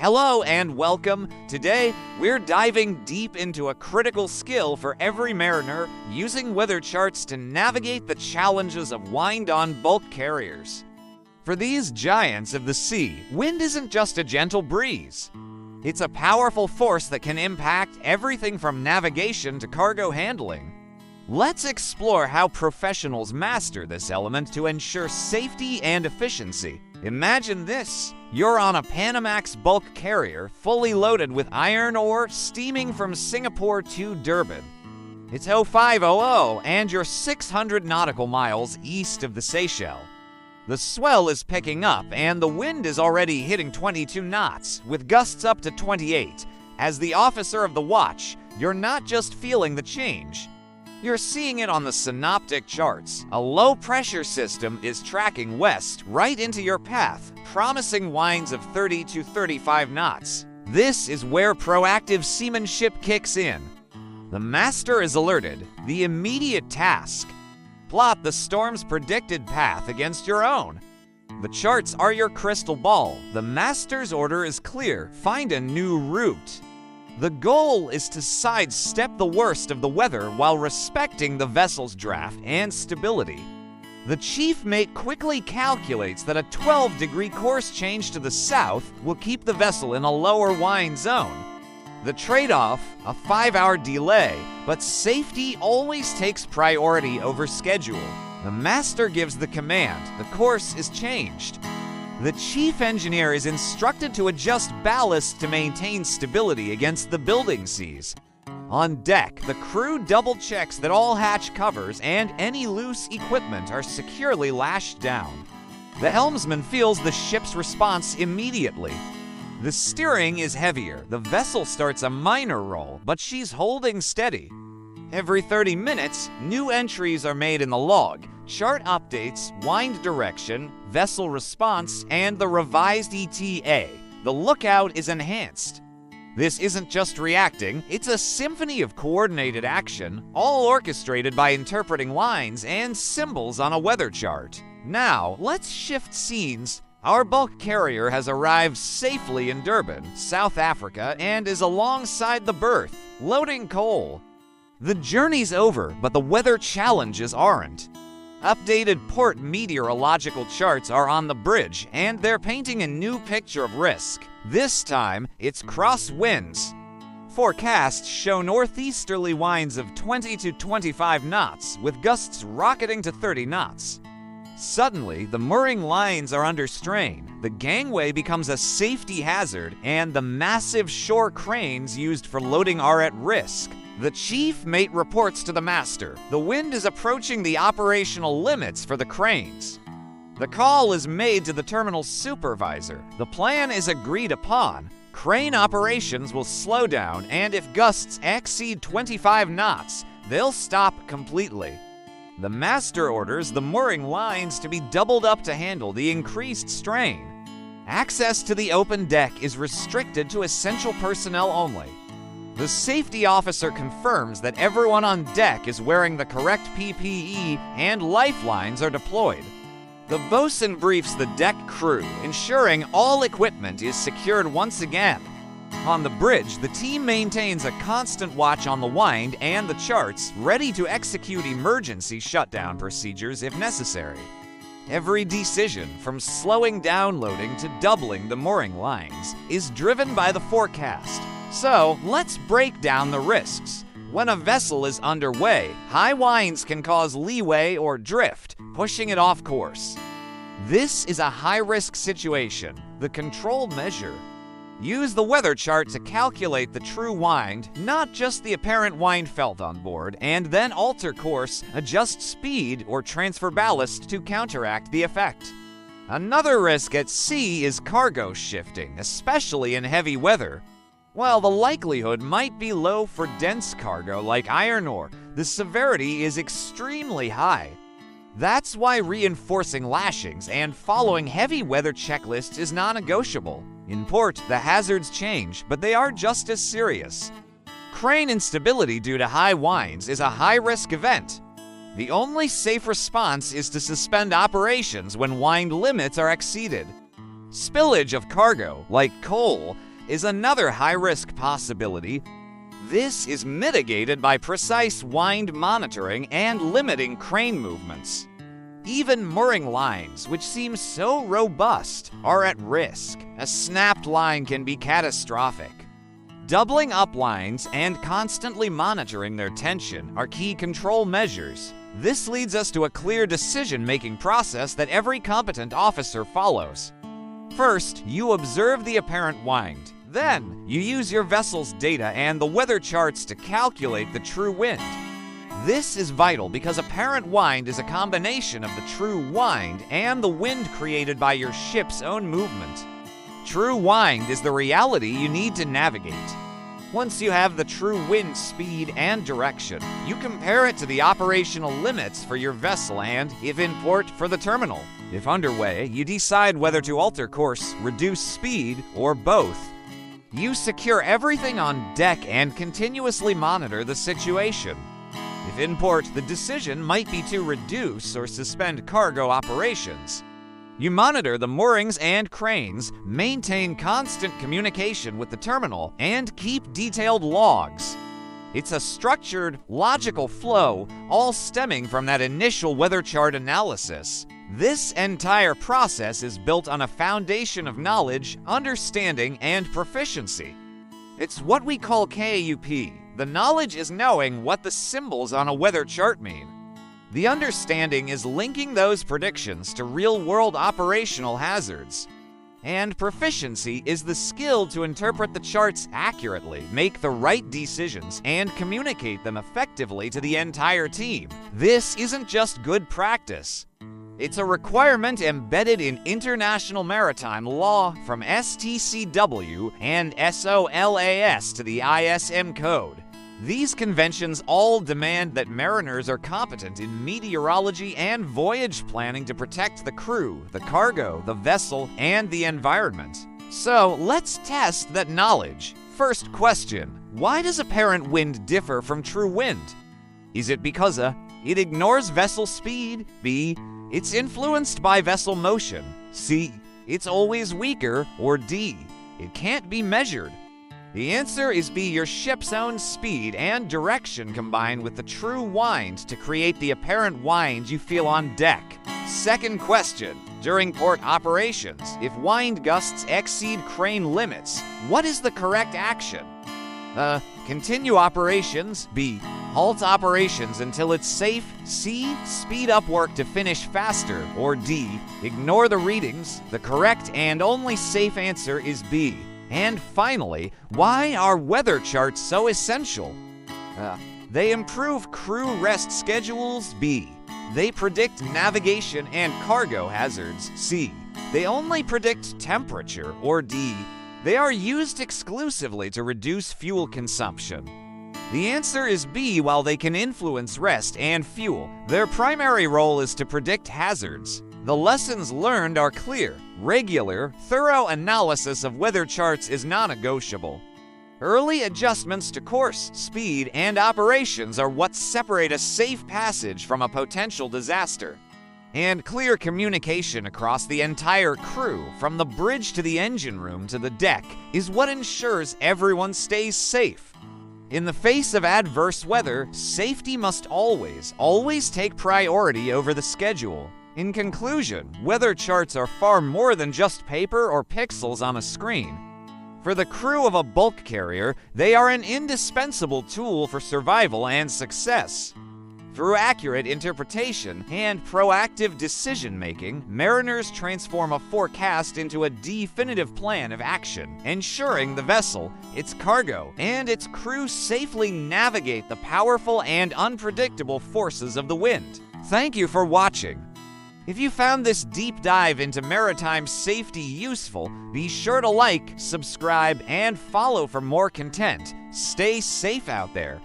Hello and welcome. Today, we're diving deep into a critical skill for every mariner, using weather charts to navigate the challenges of wind-on bulk carriers. For these giants of the sea, wind isn't just a gentle breeze. It's a powerful force that can impact everything from navigation to cargo handling. Let's explore how professionals master this element to ensure safety and efficiency. Imagine this. You're on a Panamax bulk carrier, fully loaded with iron ore, steaming from Singapore to Durban. It's 0500, and you're 600 nautical miles east of the Seychelles. The swell is picking up, and the wind is already hitting 22 knots, with gusts up to 28. As the officer of the watch, you're not just feeling the change. You're seeing it on the synoptic charts. A low-pressure system is tracking west right into your path, promising winds of 30 to 35 knots. This is where proactive seamanship kicks in. The master is alerted. The immediate task: plot the storm's predicted path against your own. The charts are your crystal ball. The master's order is clear: find a new route. The goal is to sidestep the worst of the weather while respecting the vessel's draft and stability. The chief mate quickly calculates that a 12-degree course change to the south will keep the vessel in a lower wind zone. The trade-off, a 5-hour delay, but safety always takes priority over schedule. The master gives the command. The course is changed. The chief engineer is instructed to adjust ballast to maintain stability against the building seas. On deck, the crew double-checks that all hatch covers and any loose equipment are securely lashed down. The helmsman feels the ship's response immediately. The steering is heavier. The vessel starts a minor roll, but she's holding steady. Every 30 minutes, new entries are made in the log. Chart updates, wind direction, vessel response, and the revised ETA. The lookout is enhanced. This isn't just reacting, it's a symphony of coordinated action, all orchestrated by interpreting lines and symbols on a weather chart. Now, let's shift scenes. Our bulk carrier has arrived safely in Durban, South Africa, and is alongside the berth, loading coal. The journey's over, but the weather challenges aren't. Updated port meteorological charts are on the bridge, and they're painting a new picture of risk. This time, it's crosswinds. Forecasts show northeasterly winds of 20 to 25 knots, with gusts rocketing to 30 knots. Suddenly, the mooring lines are under strain. The gangway becomes a safety hazard, and the massive shore cranes used for loading are at risk. The chief mate reports to the master. The wind is approaching the operational limits for the cranes. The call is made to the terminal supervisor. The plan is agreed upon. Crane operations will slow down, and if gusts exceed 25 knots, they'll stop completely. The master orders the mooring lines to be doubled up to handle the increased strain. Access to the open deck is restricted to essential personnel only. The safety officer confirms that everyone on deck is wearing the correct PPE and lifelines are deployed. The bosun briefs the deck crew, ensuring all equipment is secured once again. On the bridge, the team maintains a constant watch on the wind and the charts, ready to execute emergency shutdown procedures if necessary. Every decision, from slowing down loading to doubling the mooring lines, is driven by the forecast. So, let's break down the risks. When a vessel is underway, high winds can cause leeway or drift, pushing it off course. This is a high-risk situation. The controlled measure: use the weather chart to calculate the true wind, not just the apparent wind felt on board, and then alter course, adjust speed, or transfer ballast to counteract the effect. Another risk at sea is cargo shifting, especially in heavy weather. While the likelihood might be low for dense cargo like iron ore, the severity is extremely high. That's why reinforcing lashings and following heavy weather checklists is non-negotiable. In port, the hazards change, but they are just as serious. Crane instability due to high winds is a high-risk event. The only safe response is to suspend operations when wind limits are exceeded. Spillage of cargo, like coal, is another high-risk possibility. This is mitigated by precise wind monitoring and limiting crane movements. Even mooring lines, which seem so robust, are at risk. A snapped line can be catastrophic. Doubling up lines and constantly monitoring their tension are key control measures. This leads us to a clear decision-making process that every competent officer follows. First, you observe the apparent wind. Then, you use your vessel's data and the weather charts to calculate the true wind. This is vital because apparent wind is a combination of the true wind and the wind created by your ship's own movement. True wind is the reality you need to navigate. Once you have the true wind speed and direction, you compare it to the operational limits for your vessel and, if in port, for the terminal. If underway, you decide whether to alter course, reduce speed, or both. You secure everything on deck and continuously monitor the situation. If in port, the decision might be to reduce or suspend cargo operations. You monitor the moorings and cranes, maintain constant communication with the terminal, and keep detailed logs. It's a structured, logical flow, all stemming from that initial weather chart analysis. This entire process is built on a foundation of knowledge, understanding, and proficiency. It's what we call KUP. The knowledge is knowing what the symbols on a weather chart mean. The understanding is linking those predictions to real-world operational hazards. And proficiency is the skill to interpret the charts accurately, make the right decisions, and communicate them effectively to the entire team. This isn't just good practice. It's a requirement embedded in international maritime law from STCW and SOLAS to the ISM code. These conventions all demand that mariners are competent in meteorology and voyage planning to protect the crew, the cargo, the vessel, and the environment. So let's test that knowledge. First question: why does apparent wind differ from true wind? Is it because A, it ignores vessel speed, B, it's influenced by vessel motion, C, it's always weaker, or D, it can't be measured? The answer is B, your ship's own speed and direction combined with the true wind to create the apparent wind you feel on deck. Second question: during port operations, if wind gusts exceed crane limits, what is the correct action? Continue operations. B, halt operations until it's safe. C, speed up work to finish faster. Or D, ignore the readings. The correct and only safe answer is B. And finally, why are weather charts so essential? They improve crew rest schedules. B, they predict navigation and cargo hazards. C, they only predict temperature. Or D, they are used exclusively to reduce fuel consumption. The answer is B. While they can influence rest and fuel, their primary role is to predict hazards. The lessons learned are clear. Regular, thorough analysis of weather charts is non-negotiable. Early adjustments to course, speed, and operations are what separate a safe passage from a potential disaster. And clear communication across the entire crew, from the bridge to the engine room to the deck, is what ensures everyone stays safe. In the face of adverse weather, safety must always take priority over the schedule. In conclusion, weather charts are far more than just paper or pixels on a screen. For the crew of a bulk carrier, they are an indispensable tool for survival and success. Through accurate interpretation and proactive decision-making, mariners transform a forecast into a definitive plan of action, ensuring the vessel, its cargo, and its crew safely navigate the powerful and unpredictable forces of the wind. Thank you for watching. If you found this deep dive into maritime safety useful, be sure to like, subscribe, and follow for more content. Stay safe out there.